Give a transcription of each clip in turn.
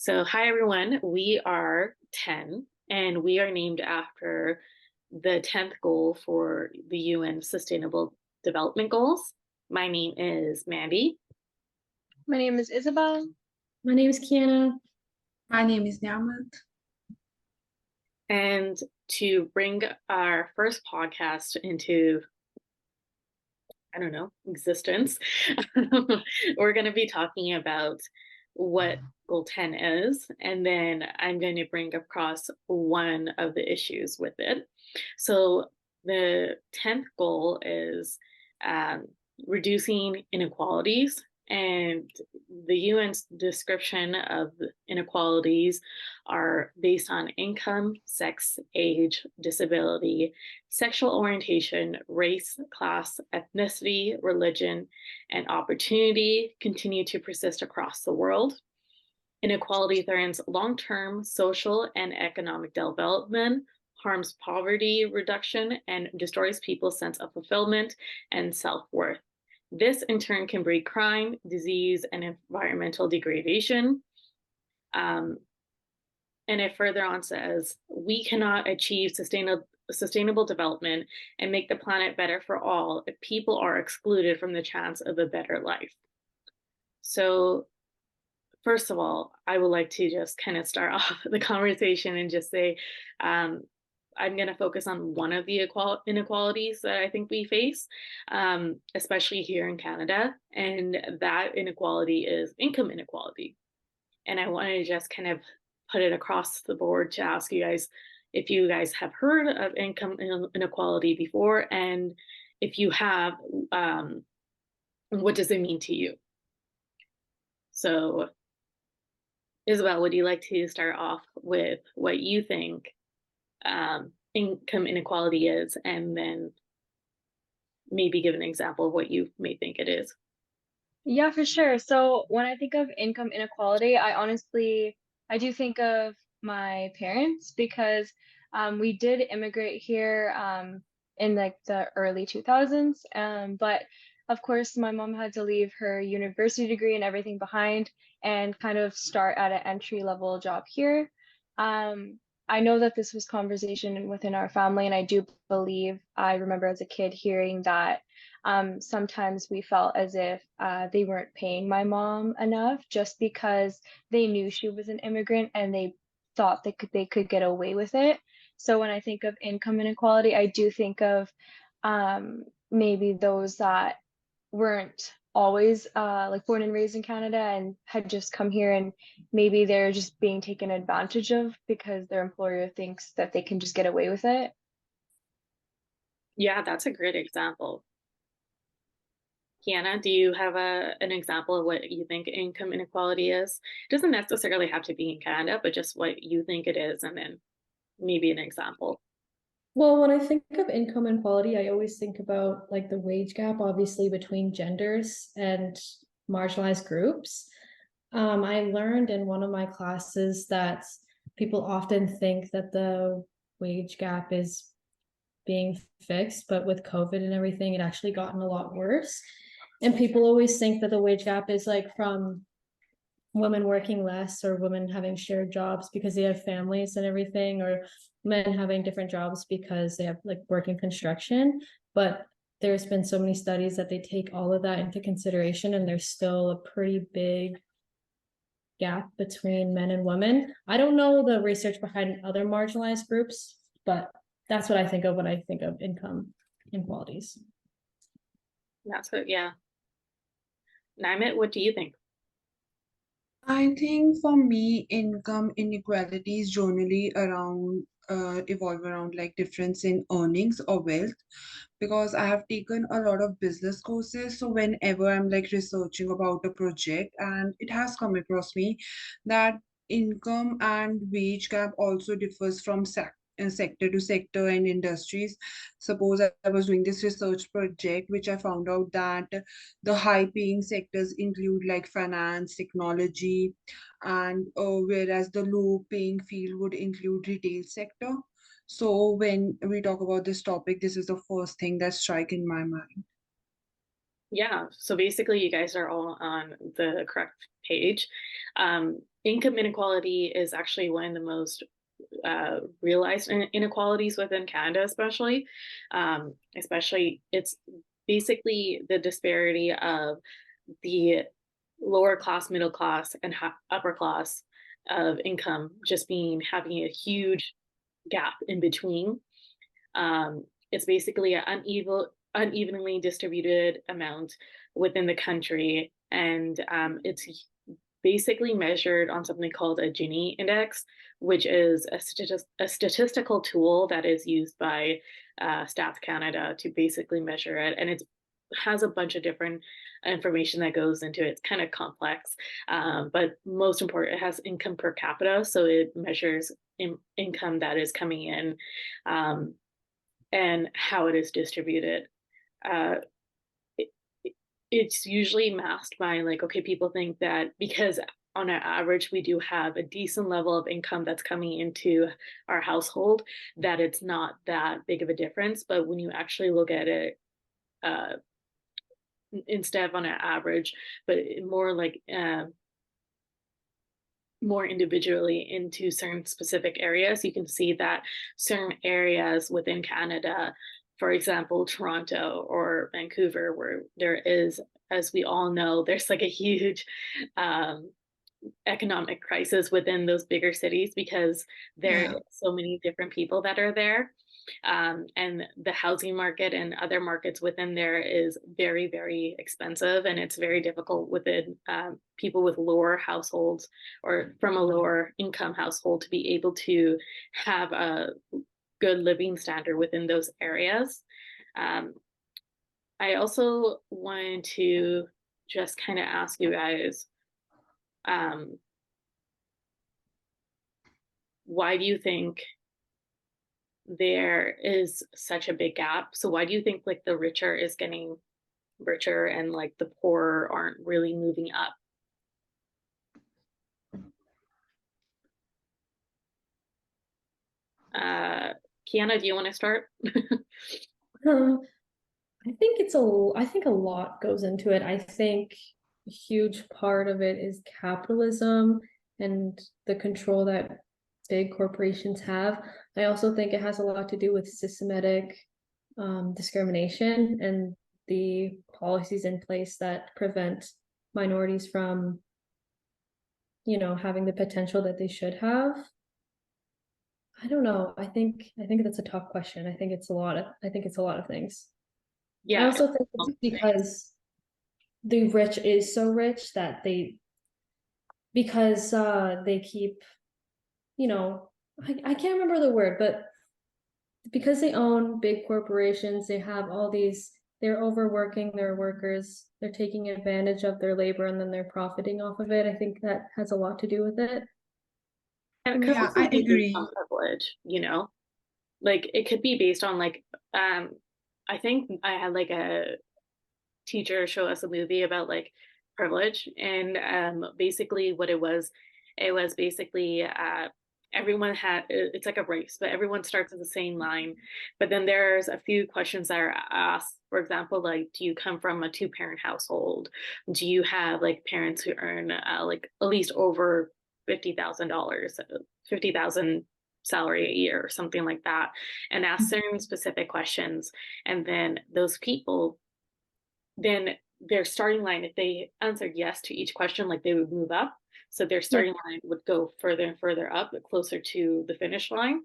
So, hi everyone. We are 10, and we are named after the 10th goal for the UN Sustainable Development Goals. My name is Mandy. My name is Isabel. My name is Keana. My name is Nyamat. And to bring our first podcast into, I don't know, existence, we're going to be talking about what Goal 10 is, and then I'm going to bring across one of the issues with it. So, the 10th goal is um, reducing inequalities, and the UN's description of inequalities are based on income, sex, age, disability, sexual orientation, race, class, ethnicity, religion, and opportunity continue to persist across the world. Inequality threatens long-term social and economic development, harms poverty reduction, and destroys people's sense of fulfillment and self-worth. This, in turn, can breed crime, disease, and environmental degradation. And it further on says, we cannot achieve sustainable development and make the planet better for all if people are excluded from the chance of a better life. So, first of all, I would like to just kind of start off the conversation and just say, I'm going to focus on one of the inequalities that I think we face, especially here in Canada, and that inequality is income inequality. And I want to just kind of put it across the board to ask you guys if you guys have heard of income inequality before, and if you have, what does it mean to you? So, Isabel, would you like to start off with what you think income inequality is, and then maybe give an example of what you may think it is? Yeah, for sure. So when I think of income inequality, I do think of my parents because we did immigrate here in like the early 2000s. But of course, my mom had to leave her university degree and everything behind and kind of start at an entry level job here. I know that this was conversation within our family, and I do believe I remember as a kid hearing that sometimes we felt as if they weren't paying my mom enough just because they knew she was an immigrant and they thought they could get away with it. So when I think of income inequality, I do think of maybe those that weren't always like born and raised in Canada and had just come here, and maybe they're just being taken advantage of because their employer thinks that they can just get away with it. Yeah, that's a great example. Keana, do you have an example of what you think income inequality is? It doesn't necessarily have to be in Canada, but just what you think it is, and then maybe an example. Well, when I think of income inequality, I always think about like the wage gap, obviously between genders and marginalized groups. I learned in one of my classes that people often think that the wage gap is being fixed, but with COVID and everything, it actually gotten a lot worse. And people always think that the wage gap is like from women working less or women having shared jobs because they have families and everything, or men having different jobs because they have like work in construction. But there's been so many studies that they take all of that into consideration, and there's still a pretty big gap between men and women. I don't know the research behind other marginalized groups, but that's what I think of when I think of income inequalities. That's what, yeah. Nyamat, what do you think? I think for me, income inequalities generally evolve around like difference in earnings or wealth, because I have taken a lot of business courses. So whenever I'm like researching about a project, and it has come across me that income and wage gap also differs from sector to sector and industries. Suppose I was doing this research project, which I found out that the high paying sectors include like finance, technology, and whereas the low paying field would include retail sector. So when we talk about this topic, this is the first thing that strike in my mind. Yeah, so basically, you guys are all on the correct page. Income inequality is actually one of the most realized inequalities within Canada, especially it's basically the disparity of the lower class, middle class, and upper class of income just being having a huge gap in between. It's basically an unevenly distributed amount within the country, and it's basically measured on something called a Gini index, which is a statistical tool that is used by Stats Canada to basically measure it, and it has a bunch of different information that goes into it. It's kind of complex, but most important, it has income per capita, so it measures income that is coming in. And how it is distributed. Uh, it, it's usually masked by like, okay, people think that because on an average we do have a decent level of income that's coming into our household, that it's not that big of a difference. But when you actually look at it, uh, instead of on an average, but more like more individually into certain specific areas, you can see that certain areas within Canada, for example, Toronto or Vancouver, where there is, as we all know, there's like a huge um, economic crisis within those bigger cities because there Yeah. are so many different people that are there. And the housing market and other markets within there is very, very expensive, and it's very difficult within people with lower households or from a lower income household to be able to have a good living standard within those areas. Um, I also wanted to just kind of ask you guys, um, why do you think there is such a big gap? So why do you think like the richer is getting richer and like the poor aren't really moving up? Uh, Keana, do you want to start? Um, I think a lot goes into it. I think a huge part of it is capitalism and the control that big corporations have. I also think it has a lot to do with systematic discrimination and the policies in place that prevent minorities from, having the potential that they should have. I don't know. I think that's a tough question. I think it's a lot of things. I Yeah, also think it's because the rich is so rich that because they keep, you know, I can't remember the word, but because they own big corporations, they have all these, they're overworking their workers, they're taking advantage of their labor and then they're profiting off of it. I think that has a lot to do with it. and it could Yeah, also I be based on agree. privilege, like it could be based on like I think I had like a teacher show us a movie about like privilege, and basically what it was basically everyone had, it's like a race, but everyone starts at the same line, but then there's a few questions that are asked. For example, like, do you come from a two-parent household? Do you have like parents who earn like at least over $50,000, 50,000 salary a year or something like that, and ask certain specific questions. And then those people, then their starting line, if they answered yes to each question, like they would move up. So their Yeah. starting line would go further and further up, closer to the finish line.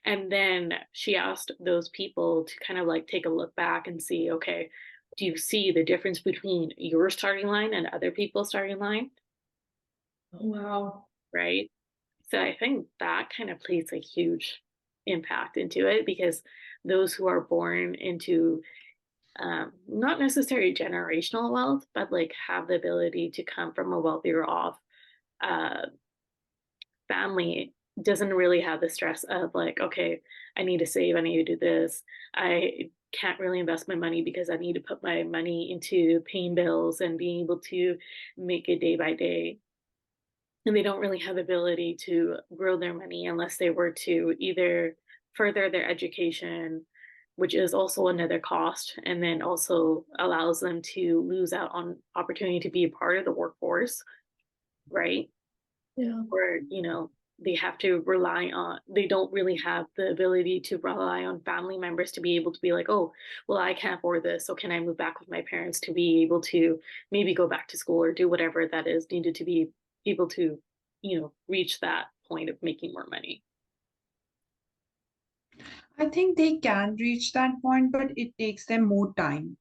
And then she asked those people to kind of like take a look back and see, okay, do you see the difference between your starting line and other people's starting line? Wow. Right. So I think that kind of plays a huge impact into it, because those who are born into not necessarily generational wealth, but like have the ability to come from a wealthier off uh, family, doesn't really have the stress of like, okay, I need to save, I need to do this. I can't really invest my money because I need to put my money into paying bills and being able to make it day by day. And they don't really have the ability to grow their money unless they were to either further their education, which is also another cost, and then also allows them to lose out on opportunity to be a part of the workforce, right? Yeah. Or, they have to rely on, they don't really have the ability to rely on family members to be able to be like, oh, well, I can't afford this. So can I move back with my parents to be able to maybe go back to school or do whatever that is needed to be able to, reach that point of making more money? I think they can reach that point, but it takes them more time.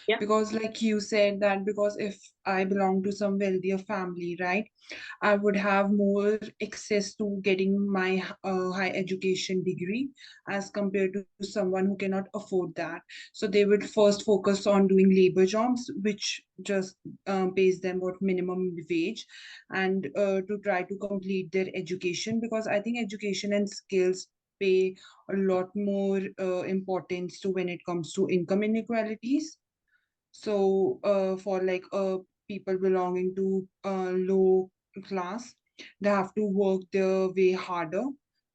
Yeah. Because, like you said, that because if I belong to some wealthier family, right, I would have more access to getting my high education degree as compared to someone who cannot afford that. So they would first focus on doing labor jobs, which just pays them what minimum wage, and to try to complete their education, because I think education and skills pay a lot more importance to when it comes to income inequalities. So, for like people belonging to low class, they have to work their way harder.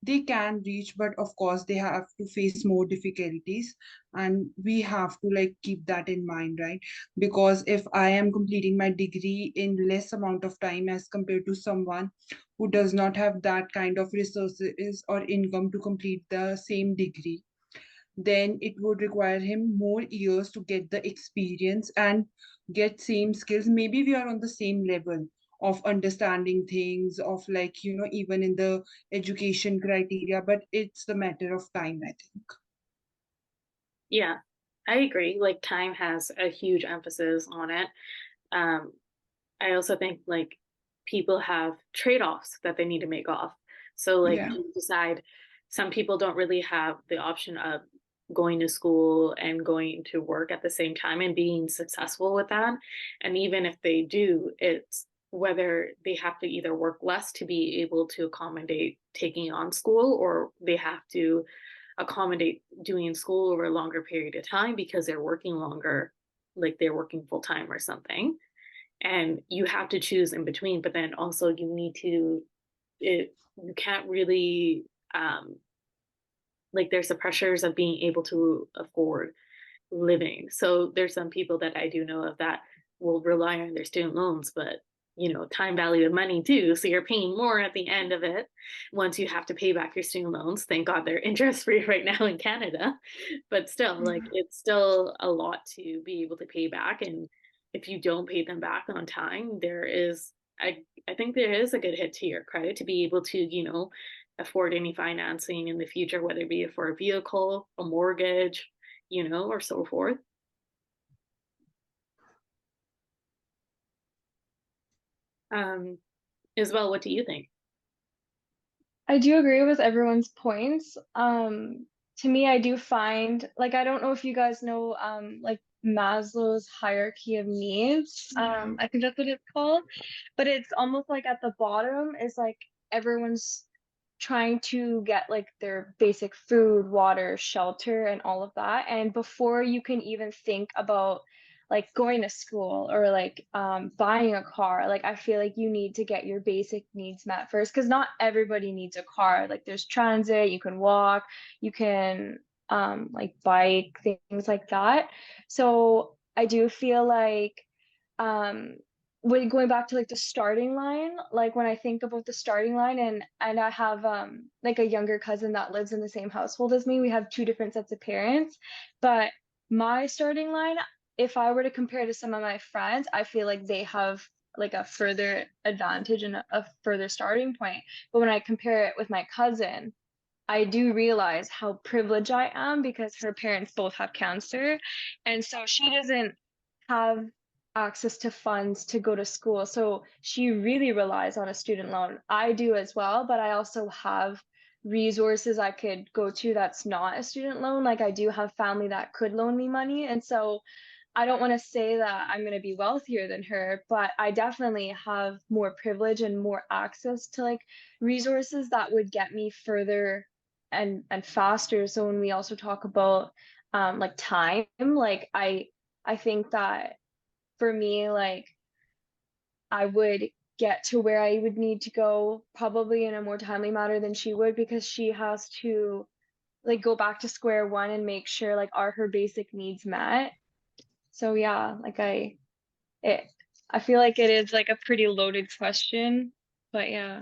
They can reach, but of course, they have to face more difficulties, and we have to like keep that in mind, right? Because if I am completing my degree in less amount of time as compared to someone who does not have that kind of resources or income to complete the same degree, then it would require him more years to get the experience and get same skills. Maybe we are on the same level of understanding things, of like, even in the education criteria, but it's the matter of time, I think. Yeah, I agree. Like time has a huge emphasis on it. Um, I also think like people have trade-offs that they need to make off. So like Yeah. you decide some people don't really have the option of going to school and going to work at the same time and being successful with that. And even if they do, it's whether they have to either work less to be able to accommodate taking on school, or they have to accommodate doing school over a longer period of time because they're working longer, like they're working full time or something. And you have to choose in between, but then also you need to, you can't really, like there's the pressures of being able to afford living. So there's some people that I do know of that will rely on their student loans, but time value of money too. So you're paying more at the end of it once you have to pay back your student loans. Thank God they're interest free right now in Canada. But still, like it's still a lot to be able to pay back. And if you don't pay them back on time, I think there is a good hit to your credit to be able to, afford any financing in the future, whether it be for a vehicle, a mortgage, or so forth. Um, Isabel, what do you think? I do agree with everyone's points. To me, I do find like I don't know if you guys know like Maslow's hierarchy of needs. Yeah. I think that's what it's called. But it's almost like at the bottom is like everyone's trying to get like their basic food, water, shelter, and all of that. And before you can even think about like going to school or like buying a car, like I feel like you need to get your basic needs met first because not everybody needs a car. Like there's transit, you can walk, you can like bike, things like that. So I do feel like um when going back to like the starting line, like when I think about the starting line and I have like a younger cousin that lives in the same household as me, we have two different sets of parents, but my starting line, if I were to compare to some of my friends, I feel like they have like a further advantage and a further starting point. But when I compare it with my cousin, I do realize how privileged I am because her parents both have cancer. And so she doesn't have access to funds to go to school. So she really relies on a student loan. I do as well, but I also have resources I could go to that's not a student loan. Like I do have family that could loan me money. And so I don't want to say that I'm going to be wealthier than her, but I definitely have more privilege and more access to like resources that would get me further and faster. So when we also talk about like time, like I think that for me, like I would get to where I would need to go probably in a more timely manner than she would because she has to like go back to square one and make sure like are her basic needs met. So yeah, like I feel like it is like a pretty loaded question, but yeah.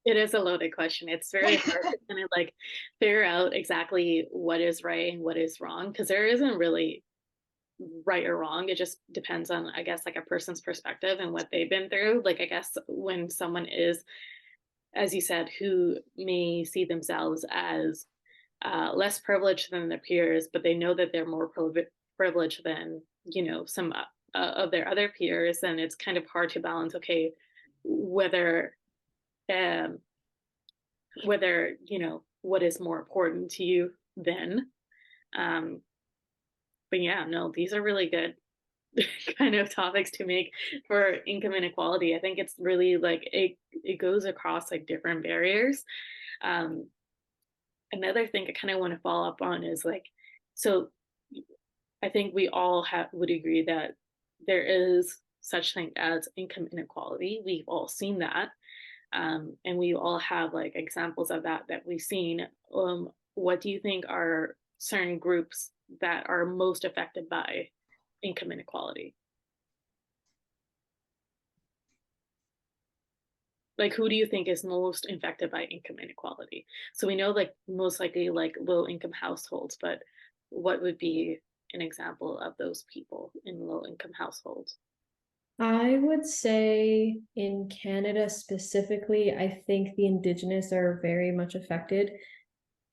It is a loaded question. It's very hard to kind of like figure out exactly what is right and what is wrong, because there isn't really right or wrong. It just depends on, I guess, like a person's perspective and what they've been through. Like, I guess when someone is, as you said, who may see themselves as less privileged than their peers, but they know that they're more privileged than, some of their other peers, and it's kind of hard to balance, okay, whether um, what is more important to you then. Um, but yeah, no, these are really good kind of topics to make for income inequality. I think it's really like it goes across like different barriers. Um, Another thing I kind of want to follow up on is like, so I think we all would agree that there is such thing as income inequality. We've all seen that. And we all have like examples of that we've seen. What do you think are certain groups that are most affected by income inequality? Like, who do you think is most affected by income inequality? So we know like most likely like low income households, but what would be an example of those people in low income households? I would say in Canada specifically, I think the Indigenous are very much affected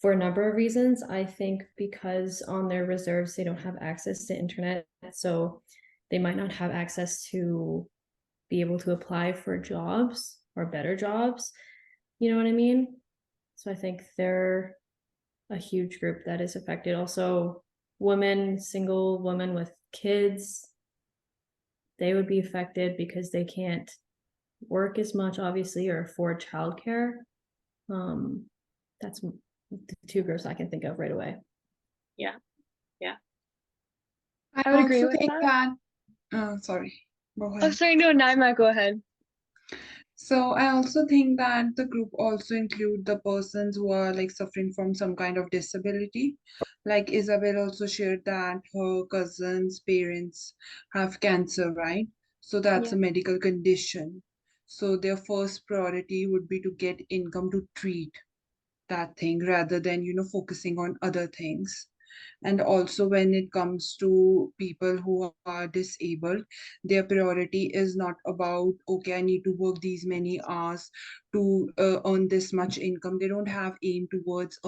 for a number of reasons. I think because on their reserves, they don't have access to internet, so they might not have access to be able to apply for jobs or better jobs. You know what I mean? So I think they're a huge group that is affected. Also, women, single women with kids, they would be affected because they can't work as much, obviously, or afford childcare. That's the two groups I can think of right away. Yeah, yeah. I I would agree also with think that. that, sorry, go Oh, ahead. sorry, no, Nyamat, go ahead. So I also think that the group also include the persons who are like suffering from some kind of disability. Like Isabel also shared that her cousin's parents have cancer, right? So that's Yeah. a medical condition. So their first priority would be to get income to treat that thing rather than, focusing on other things. And also, when it comes to people who are disabled, their priority is not about, okay, I need to work these many hours to earn this much income. They don't have aim towards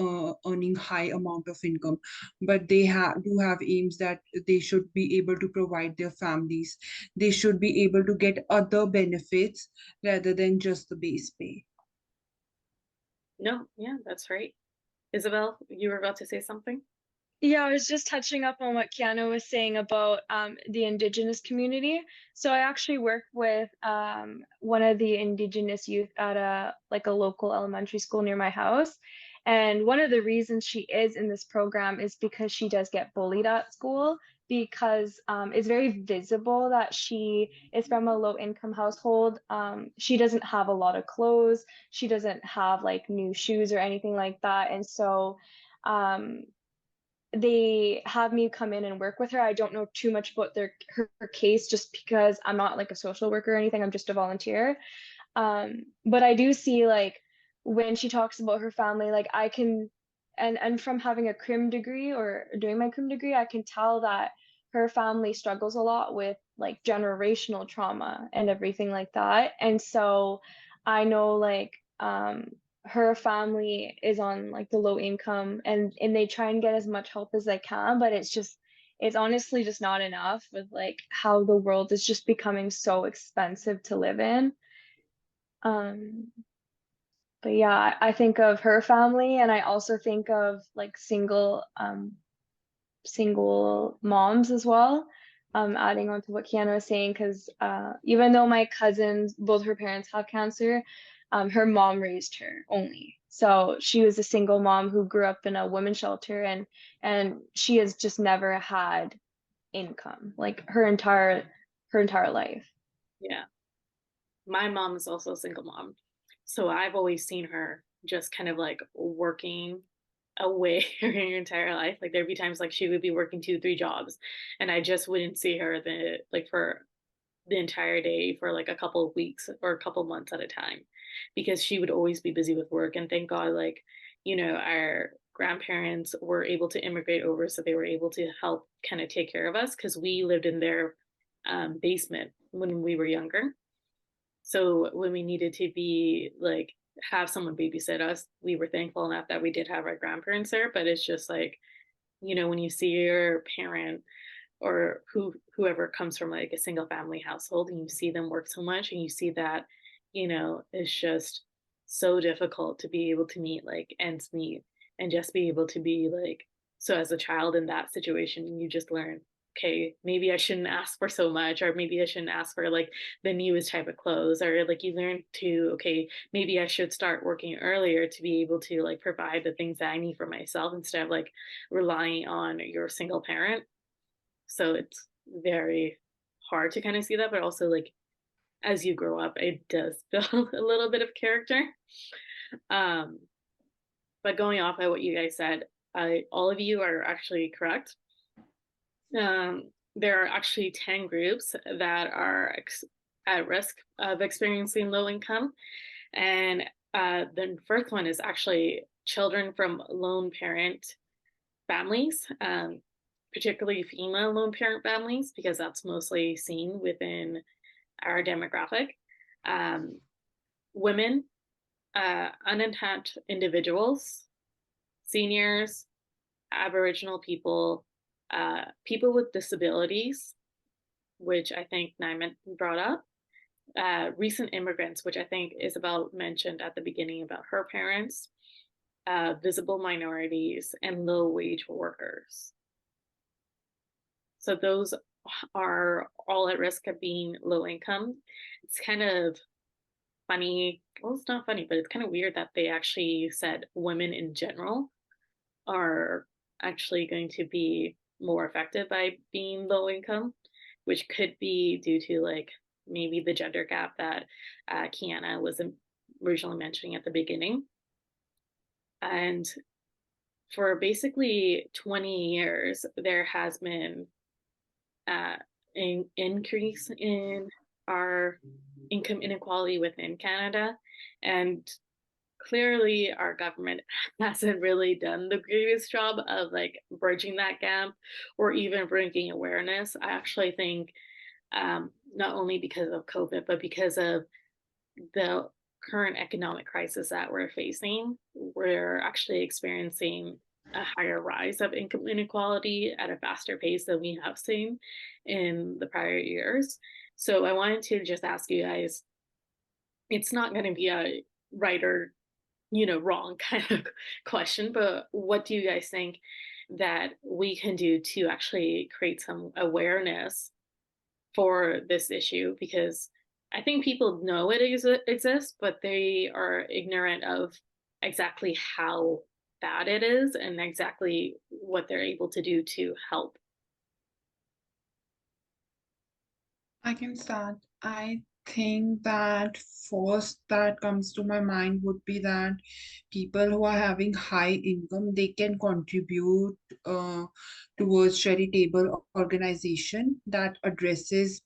earning high amount of income, but they do have aims that they should be able to provide their families. They should be able to get other benefits rather than just the base pay. No, yeah, that's right. Isabel, you were about to say something? Yeah, I was just touching up on what Keana was saying about the Indigenous community. So I actually work with one of the Indigenous youth at a local elementary school near my house. And one of the reasons she is in this program is because she does get bullied at school because it's very visible that she is from a low income household. She doesn't have a lot of clothes. She doesn't have like new shoes or anything like that. And so um, they have me come in and work with her. I don't know too much about her case just because I'm not like a social worker or anything. I'm just a volunteer. But I do see like when she talks about her family, like I can and from having a crim degree or doing my crim degree, I can tell that her family struggles a lot with like generational trauma and everything like that. And so I know like her family is on like the low income and they try and get as much help as they can, but it's honestly just not enough with like how the world is just becoming so expensive to live in. Um, but yeah, I think of her family and I also think of like single moms as well. Adding on to what Keana was saying, because even though my cousins, both her parents have cancer, her mom raised her only. So she was a single mom who grew up in a women's shelter and she has just never had income like her entire life. Yeah. My mom is also a single mom. So I've always seen her just kind of like working away her entire life. Like there'd be times like she would be working 2, 3 jobs, and I just wouldn't see her for the entire day for like a couple of weeks or a couple of months at a time, because she would always be busy with work. And thank God, like, our grandparents were able to immigrate over, so they were able to help kind of take care of us because we lived in their basement when we were younger. So when we needed to be like have someone babysit us, we were thankful enough that we did have our grandparents there. But it's just like, when you see your parent or whoever comes from like a single family household, and you see them work so much, and you see that, it's just so difficult to be able to meet like ends meet, and just be able to be like, so as a child in that situation, you just learn, okay, maybe I shouldn't ask for so much, or maybe I shouldn't ask for like the newest type of clothes, or like you learn to, okay, maybe I should start working earlier to be able to like provide the things that I need for myself instead of like relying on your single parent. So it's very hard to kind of see that, but also like as you grow up, it does build a little bit of character. Um, but going off of what you guys said, all of you are actually correct. There are actually 10 groups that are at risk of experiencing low income. And the first one is actually children from lone parent families, particularly female lone parent families, because that's mostly seen within our demographic. Women, unattached individuals, seniors, Aboriginal people, people with disabilities, which I think Nyamat brought up, recent immigrants, which I think Issabel mentioned at the beginning about her parents, visible minorities, and low wage workers. So those are all at risk of being low income. It's kind of funny. Well, it's not funny, but it's kind of weird that they actually said women in general are actually going to be more affected by being low income, which could be due to like maybe the gender gap that Keana was originally mentioning at the beginning. And for basically 20 years, there has been an increase in our income inequality within Canada. And clearly our government hasn't really done the greatest job of like bridging that gap or even bringing awareness. I actually think not only because of COVID, but because of the current economic crisis that we're facing, we're actually experiencing a higher rise of income inequality at a faster pace than we have seen in the prior years. So I wanted to just ask you guys, it's not going to be a right or wrong kind of question, but what do you guys think that we can do to actually create some awareness for this issue? Because I think people know it exists, but they are ignorant of exactly how bad it is and exactly what they're able to do to help. I can start. I think that first that comes to my mind would be that people who are having high income, they can contribute towards charitable organization that addresses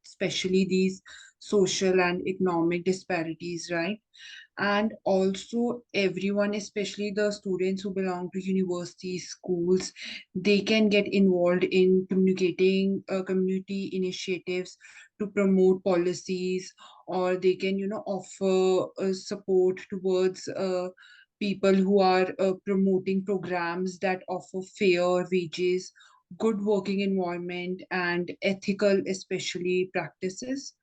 especially these social and economic disparities, right? And also everyone, especially the students who belong to universities, schools, they can get involved in communicating community initiatives to promote policies, or they can offer support towards people who are promoting programs that offer fair wages, good working environment, and ethical especially practices.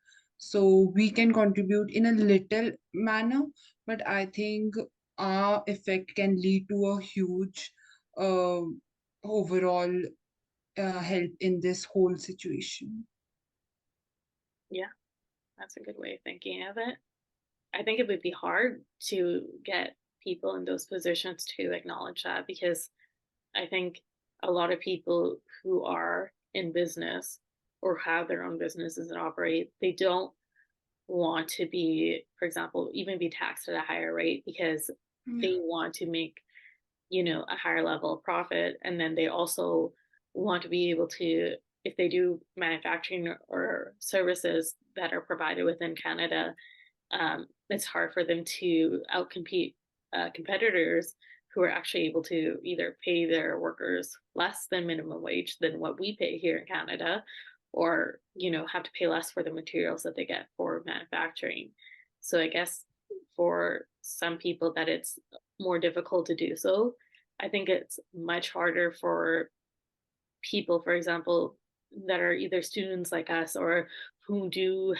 So we can contribute in a little manner, but I think our effect can lead to a huge uh, overall help in this whole situation. Yeah, that's a good way of thinking of it. I think it would be hard to get people in those positions to acknowledge that, because I think a lot of people who are in business or have their own businesses and operate, they don't want to be, for example, even be taxed at a higher rate because Yeah. they want to make, a higher level of profit. And then they also want to be able to, if they do manufacturing or services that are provided within Canada, it's hard for them to outcompete competitors who are actually able to either pay their workers less than minimum wage than what we pay here in Canada, or have to pay less for the materials that they get for manufacturing. So I guess for some people that it's more difficult to do so. I think it's much harder for people, for example, that are either students like us or who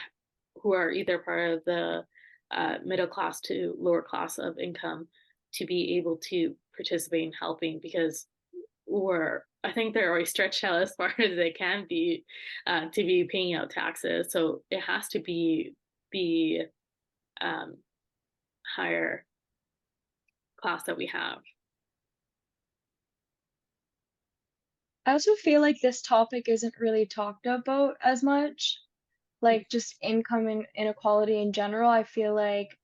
are either part of the middle class to lower class of income to be able to participate in helping, because I think they're always stretched out as far as they can be to be paying out taxes. So it has to be the higher class that we have. I also feel like this topic isn't really talked about as much, like just income and inequality in general. I feel like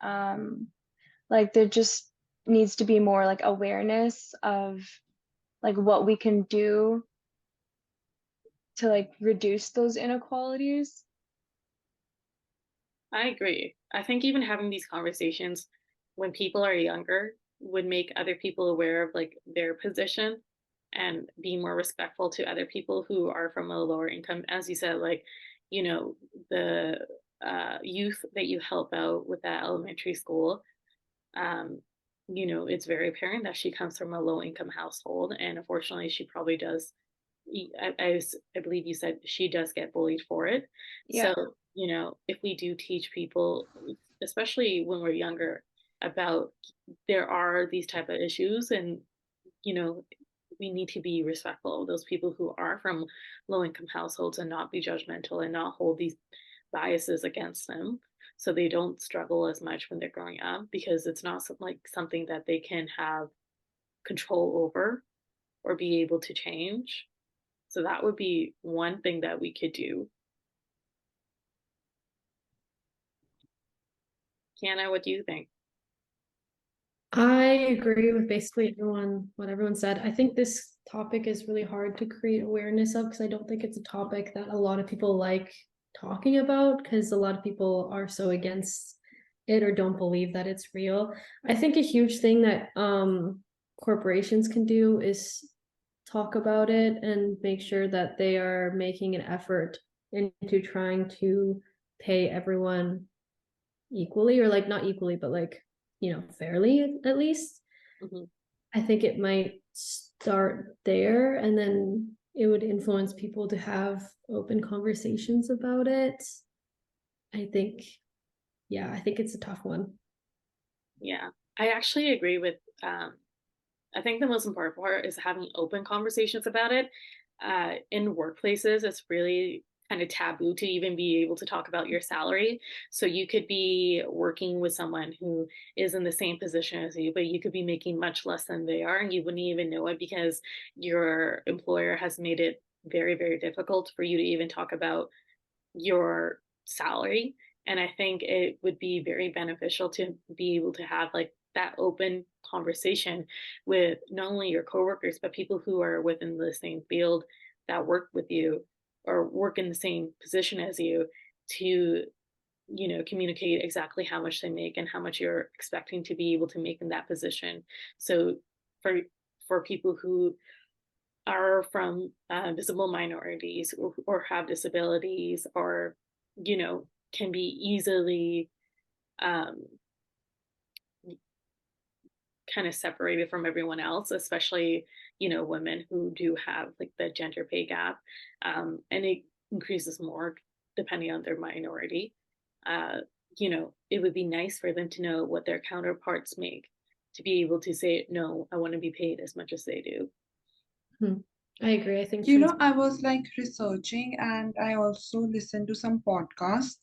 there just needs to be more like awareness of like what we can do to like reduce those inequalities. I agree. I think even having these conversations when people are younger would make other people aware of like their position and be more respectful to other people who are from a lower income. As you said, like, the youth that you help out with that elementary school, um, it's very apparent that she comes from a low income household. And unfortunately, she probably does. I believe you said she does get bullied for it. Yeah. So, if we do teach people, especially when we're younger, about there are these type of issues, and you know, we need to be respectful of those people who are from low income households and not be judgmental and not hold these biases against them, so they don't struggle as much when they're growing up, because it's not something that they can have control over or be able to change. So that would be one thing that we could do. Kiana, what do you think? I agree with basically what everyone said. I think this topic is really hard to create awareness of because I don't think it's a topic that a lot of people like talking about, because a lot of people are so against it or don't believe that it's real. I think a huge thing that corporations can do is talk about it and make sure that they are making an effort into trying to pay everyone equally, or like not equally, but like fairly at least. Mm-hmm. I think it might start there, and then it would influence people to have open conversations about it. I think, yeah, I think it's a tough one. Yeah, I actually agree with. I think the most important part is having open conversations about it. In workplaces, it's really kind of taboo to even be able to talk about your salary. So you could be working with someone who is in the same position as you, but you could be making much less than they are, and you wouldn't even know it because your employer has made it very, very difficult for you to even talk about your salary. And I think it would be very beneficial to be able to have like that open conversation with not only your coworkers, but people who are within the same field that work with you or work in the same position as you, to communicate exactly how much they make and how much you're expecting to be able to make in that position. So for people who are from visible minorities, or have disabilities, or can be easily um, kind of separated from everyone else, especially women who do have like the gender pay gap, and it increases more depending on their minority. uh, it would be nice for them to know what their counterparts make, to be able to say, no, I want to be paid as much as they do. I agree. I think I was like researching and I also listened to some podcasts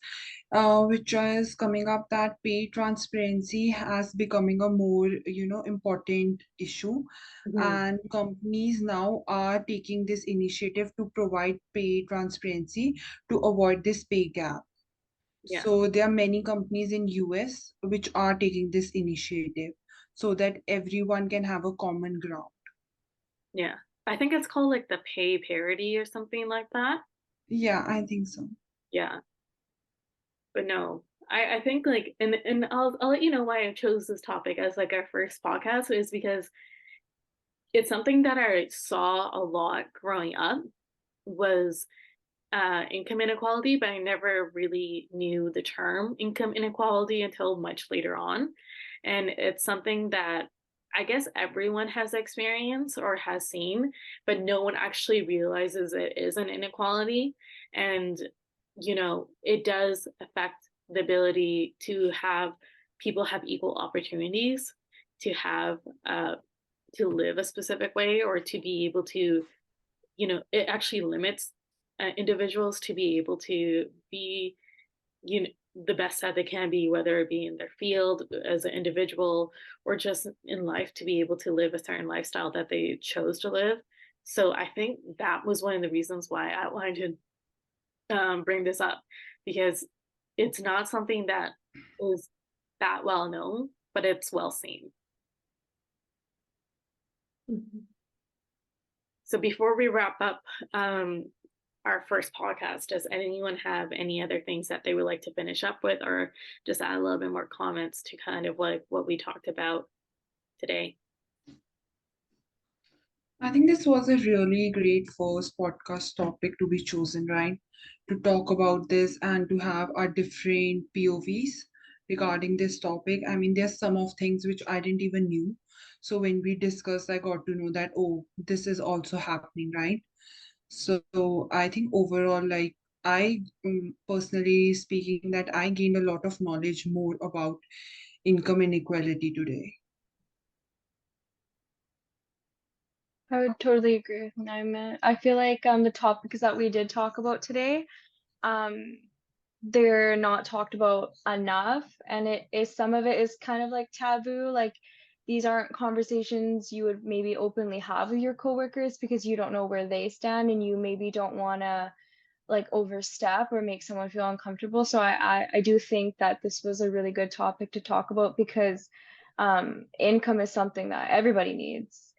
which is coming up that pay transparency has becoming a more, important issue. Mhm. And companies now are taking this initiative to provide pay transparency to avoid this pay gap. Yeah. So there are many companies in US which are taking this initiative. so that everyone can have a common ground. Yeah. I think it's called like the pay parity or something like that. Yeah, I think so. Yeah. But no, I think like and I'll let you know why I chose this topic as like our first podcast is because it's something that I saw a lot growing up was income inequality, but I never really knew the term income inequality until much later on. And it's something that I guess everyone has experienced or has seen, but no one actually realizes it is an inequality. And, it does affect the ability to have people have equal opportunities to have, to live a specific way or to be able to, it actually limits individuals to be able to be, you know, the best that they can be, whether it be in their field as an individual or just in life to be able to live a certain lifestyle that they chose to live. So I think that was one of the reasons why I wanted to bring this up because it's not something that is that well known, but it's well seen. Mhm. So before we wrap up our first podcast, does anyone have any other things that they would like to finish up with or just add a little bit more comments to kind of like what we talked about today? I think this was a really great first podcast topic to be chosen, right? To talk about this and to have our different POVs regarding this topic. I mean, there's some of things which I didn't even knew. So when we discussed, I got to know that, oh, this is also happening, right? So I think overall, like I personally speaking, that I gained a lot of knowledge more about income inequality today. I would totally agree with Nyamat. I feel like the topics that we did talk about today, um, they're not talked about enough, and it is some of it is kind of like taboo. Like these aren't conversations you would maybe openly have with your coworkers because you don't know where they stand, and you maybe don't want to like overstep or make someone feel uncomfortable. So I do think that this was a really good topic to talk about because income is something that everybody needs.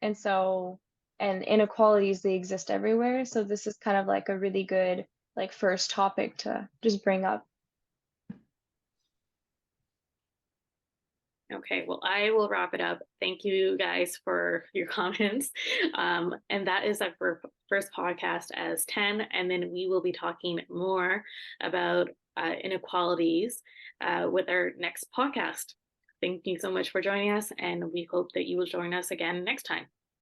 And inequalities, they exist everywhere. So this is kind of like a really good like first topic to just bring up. Okay, well, I will wrap it up. Thank you guys for your comments. And that is our first podcast as 10. And then we will be talking more about inequalities with our next podcast. Thank you so much for joining us, and we hope that you will join us again next time.